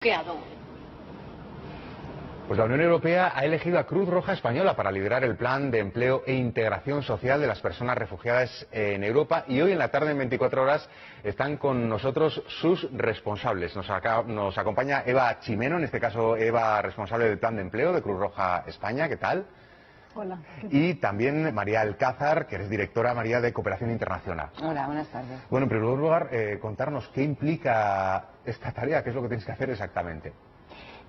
bloqueado. Pues la Unión Europea ha elegido a Cruz Roja Española para liderar el plan de empleo e integración social de las personas refugiadas en Europa, y hoy en la tarde, en 24 horas, están con nosotros sus responsables. Nos acompaña Eva Chimeno, en este caso Eva, responsable del plan de empleo de Cruz Roja España. ¿Qué tal? Hola. Y también María Alcázar, que eres directora, María, de Cooperación Internacional. Hola, buenas tardes. Bueno, en primer lugar, contarnos qué implica esta tarea, qué es lo que tenéis que hacer exactamente.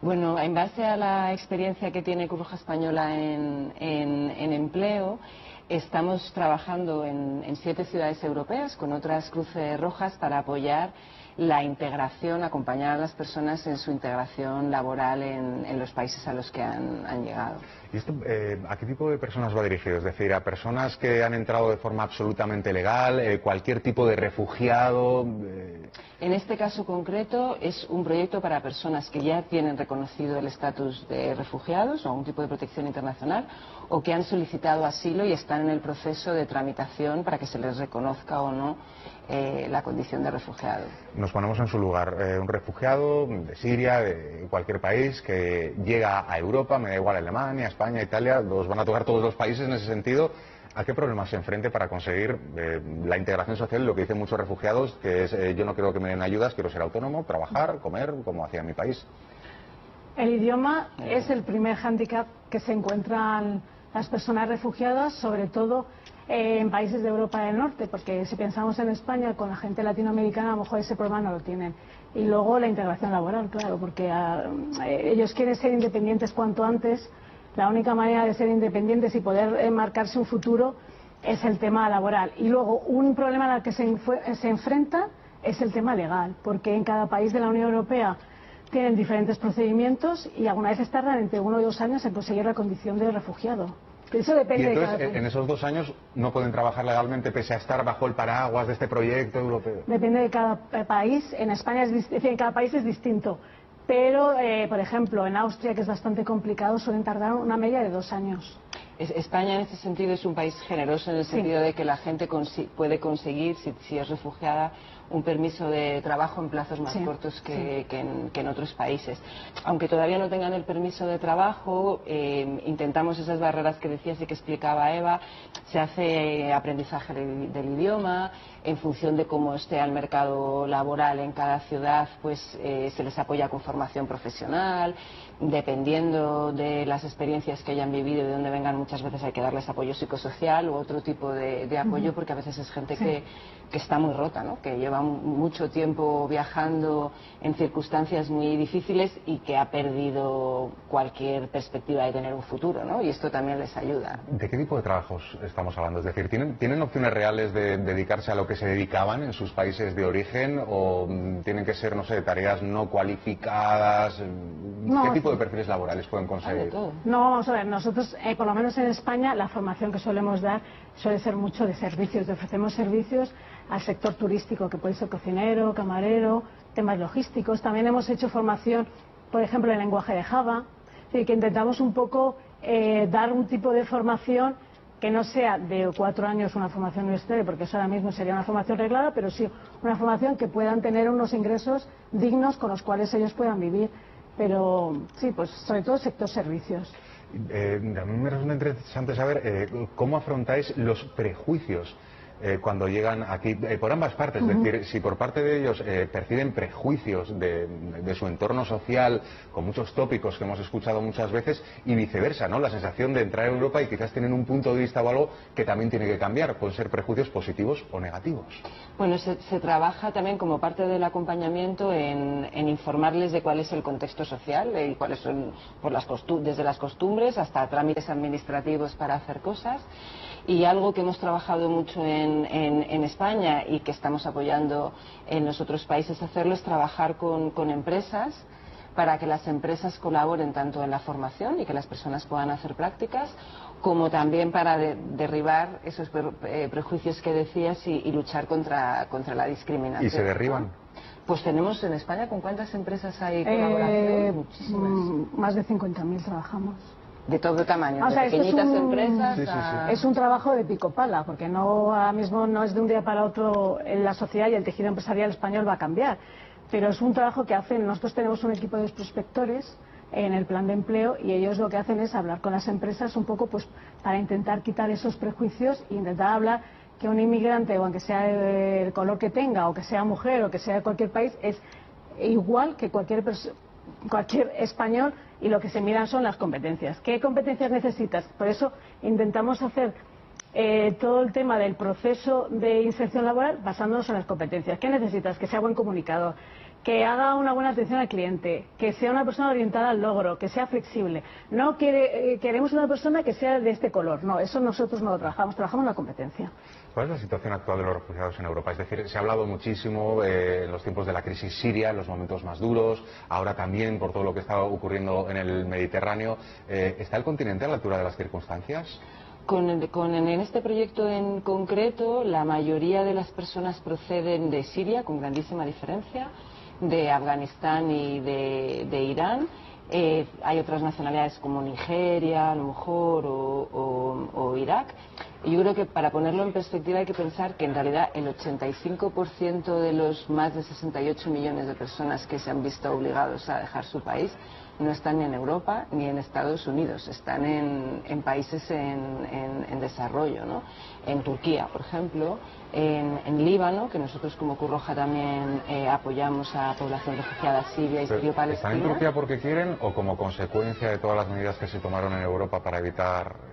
Bueno, en base a la experiencia que tiene Cruz Roja Española en empleo, estamos trabajando en 7 ciudades europeas con otras Cruces Rojas para apoyar la integración, acompañar a las personas en su integración laboral en los países a los que han llegado. ¿Y esto a qué tipo de personas va dirigido? Es decir, ¿a personas que han entrado de forma absolutamente legal, cualquier tipo de refugiado? En este caso concreto es un proyecto para personas que ya tienen reconocido el estatus de refugiados o algún tipo de protección internacional, o que han solicitado asilo y están en el proceso de tramitación para que se les reconozca o no la condición de refugiado. Nos ponemos en su lugar. Un refugiado de Siria, de cualquier país, que llega a Europa, me da igual Alemania, España, Italia, los van a tocar todos los países en ese sentido. ¿A qué problemas se enfrente para conseguir la integración social? Lo que dicen muchos refugiados, que es yo no quiero que me den ayudas, quiero ser autónomo, trabajar, comer, como hacía en mi país. El idioma es el primer hándicap que se encuentran las personas refugiadas, sobre todo en países de Europa del Norte, porque si pensamos en España, con la gente latinoamericana, a lo mejor ese problema no lo tienen. Y luego la integración laboral, claro, porque ellos quieren ser independientes cuanto antes. La única manera de ser independientes y poder marcarse un futuro es el tema laboral. Y luego un problema al que se enfrenta es el tema legal, porque en cada país de la Unión Europea tienen diferentes procedimientos y algunas veces tardan entre 1 y 2 años en conseguir la condición de refugiado. Eso depende. Y entonces, de cada país. en esos 2 años no pueden trabajar legalmente pese a estar bajo el paraguas de este proyecto europeo. Depende de cada país. En España en cada país es distinto. Pero, por ejemplo, en Austria, que es bastante complicado, suelen tardar una media de 2 años. España en este sentido es un país generoso en el sentido de que la gente puede conseguir, si es refugiada, un permiso de trabajo en plazos más cortos que en otros países. Aunque todavía no tengan el permiso de trabajo, intentamos esas barreras que decías y que explicaba Eva. Se hace aprendizaje del idioma, en función de cómo esté el mercado laboral en cada ciudad, pues se les apoya con formación profesional. Dependiendo de las experiencias que hayan vivido y de dónde vengan, muchas veces hay que darles apoyo psicosocial u otro tipo de apoyo, porque a veces es gente que está muy rota, ¿no? Que lleva mucho tiempo viajando en circunstancias muy difíciles y que ha perdido cualquier perspectiva de tener un futuro, ¿no? Y esto también les ayuda. ¿De qué tipo de trabajos estamos hablando? Es decir, ¿tienen opciones reales de dedicarse a lo que se dedicaban en sus países de origen, o tienen que ser, no sé, tareas no cualificadas? No, ¿Qué tipo de perfiles laborales pueden conseguir? No, vamos a ver, nosotros, por lo menos en España, la formación que solemos dar suele ser mucho de servicios. Ofrecemos servicios al sector turístico, que puede ser cocinero, camarero, temas logísticos. También hemos hecho formación, por ejemplo, en lenguaje de Java. Es decir, que intentamos un poco dar un tipo de formación que no sea de 4 años una formación universitaria, porque eso ahora mismo sería una formación reglada, pero sí una formación que puedan tener unos ingresos dignos con los cuales ellos puedan vivir. Pero sí, pues sobre todo sector servicios. A mí me resulta interesante saber cómo afrontáis los prejuicios cuando llegan aquí, por ambas partes. Es decir, si por parte de ellos perciben prejuicios de su entorno social, con muchos tópicos que hemos escuchado muchas veces, y viceversa, ¿no? La sensación de entrar en Europa y quizás tienen un punto de vista o algo que también tiene que cambiar. Pueden ser prejuicios positivos o negativos. Bueno, se trabaja también como parte del acompañamiento en informarles de cuál es el contexto social y cuáles son desde las costumbres hasta trámites administrativos para hacer cosas. Y algo que hemos trabajado mucho en España y que estamos apoyando en los otros países hacerlo es trabajar con empresas, para que las empresas colaboren tanto en la formación y que las personas puedan hacer prácticas, como también para derribar esos prejuicios que decías y luchar contra la discriminación. ¿Y se derriban? Pues tenemos en España, ¿con cuántas empresas hay colaboración? Muchísimas. Más de 50.000 trabajamos. De todo tamaño, o sea, de pequeñitas empresas Es un trabajo de pico pala, porque ahora mismo no es de un día para otro en la sociedad, y el tejido empresarial español va a cambiar. pero es un trabajo que hacen. Nosotros tenemos un equipo de prospectores en el plan de empleo y ellos lo que hacen es hablar con las empresas un poco pues para intentar quitar esos prejuicios e intentar hablar que un inmigrante, o aunque sea el color que tenga, o que sea mujer, o que sea de cualquier país, es igual que cualquier español, y lo que se miran son las competencias. ¿Qué competencias necesitas? Por eso intentamos hacer todo el tema del proceso de inserción laboral basándonos en las competencias. ¿Qué necesitas? Que sea buen comunicador, que haga una buena atención al cliente, que sea una persona orientada al logro, que sea flexible. No queremos una persona que sea de este color. No, eso nosotros no lo trabajamos la competencia. ¿Cuál es la situación actual de los refugiados en Europa? Es decir, se ha hablado muchísimo en los tiempos de la crisis siria, en los momentos más duros, ahora también por todo lo que está ocurriendo en el Mediterráneo. ¿Está el continente a la altura de las circunstancias? En este proyecto en concreto, la mayoría de las personas proceden de Siria, con grandísima diferencia, de Afganistán y de Irán. Hay otras nacionalidades como Nigeria, a lo mejor, o Irak. Y yo creo que para ponerlo en perspectiva hay que pensar que en realidad el 85% de los más de 68 millones de personas que se han visto obligados a dejar su país no están ni en Europa ni en Estados Unidos, están en países en desarrollo, ¿no? En Turquía, por ejemplo, en Líbano, que nosotros como Cruz Roja también apoyamos a población refugiada siria y sirio-palestina. ¿Están en Turquía porque quieren o como consecuencia de todas las medidas que se tomaron en Europa para evitar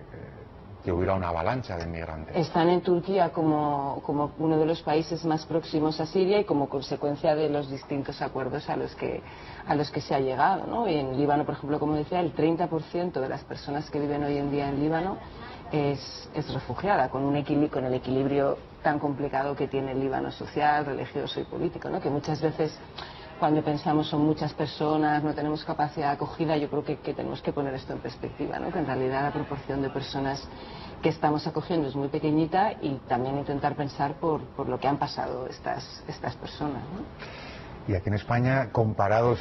que hubiera una avalancha de inmigrantes? Están en Turquía como uno de los países más próximos a Siria y como consecuencia de los distintos acuerdos a los que se ha llegado, ¿no? Y en Líbano, por ejemplo, como decía, el 30% de las personas que viven hoy en día en Líbano es refugiada, con el equilibrio tan complicado que tiene el Líbano social, religioso y político, ¿no? Que muchas veces cuando pensamos son muchas personas, no tenemos capacidad de acogida. Yo creo que tenemos que poner esto en perspectiva, ¿no? Que en realidad la proporción de personas que estamos acogiendo es muy pequeñita, y también intentar pensar por lo que han pasado estas personas, ¿no? Y aquí en España, comparado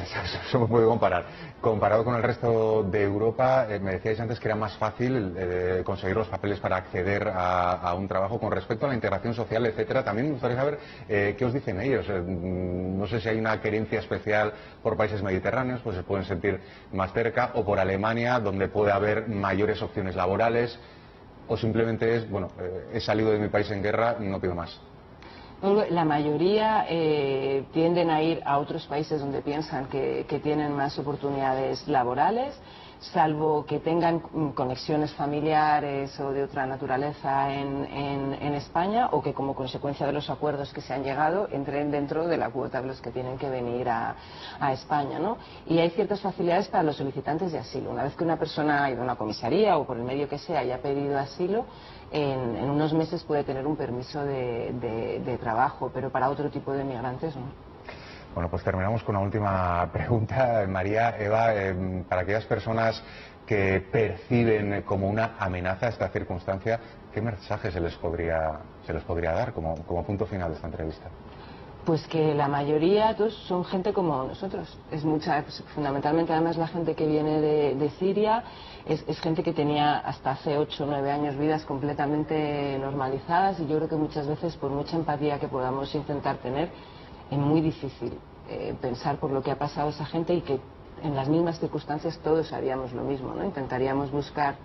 con el resto de Europa, me decíais antes que era más fácil conseguir los papeles para acceder a un trabajo. Con respecto a la integración social, etcétera, también me gustaría saber qué os dicen ellos. No sé si hay una querencia especial por países mediterráneos, pues se pueden sentir más cerca, o por Alemania, donde puede haber mayores opciones laborales, o simplemente es, bueno, he salido de mi país en guerra, no pido más. La mayoría tienden a ir a otros países donde piensan que tienen más oportunidades laborales, salvo que tengan conexiones familiares o de otra naturaleza en España, o que como consecuencia de los acuerdos que se han llegado entren dentro de la cuota de los que tienen que venir a España, ¿no? Y hay ciertas facilidades para los solicitantes de asilo. Una vez que una persona ha ido a una comisaría o por el medio que sea y ha pedido asilo, en unos meses puede tener un permiso de trabajo, pero para otro tipo de migrantes no. Bueno, pues terminamos con una última pregunta, María. Eva, para aquellas personas que perciben como una amenaza esta circunstancia, ¿qué mensaje se les podría dar como punto final de esta entrevista? Pues que la mayoría son gente como nosotros. Es mucha, fundamentalmente además la gente que viene de Siria, es gente que tenía hasta hace 8 o 9 años vidas completamente normalizadas, y yo creo que muchas veces, por mucha empatía que podamos intentar tener, es muy difícil pensar por lo que ha pasado esa gente, y que en las mismas circunstancias todos haríamos lo mismo, ¿no? Intentaríamos buscar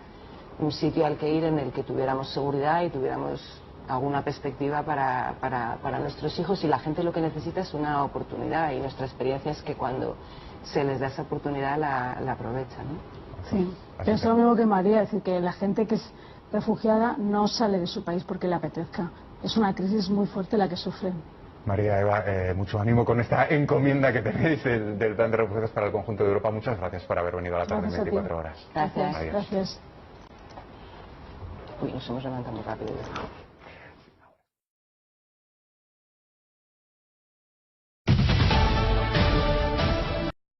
un sitio al que ir en el que tuviéramos seguridad y tuviéramos alguna perspectiva para nuestros hijos, y la gente lo que necesita es una oportunidad, y nuestra experiencia es que cuando se les da esa oportunidad la aprovechan, ¿no? Sí, pienso lo mismo que María, es decir, que la gente que es refugiada no sale de su país porque le apetezca. Es una crisis muy fuerte la que sufren. María, Eva, mucho ánimo con esta encomienda que tenéis del plan de refugiados para el conjunto de Europa. Muchas gracias por haber venido a la tarde en 24 horas. Gracias. Gracias. Uy, nos hemos levantado muy rápido.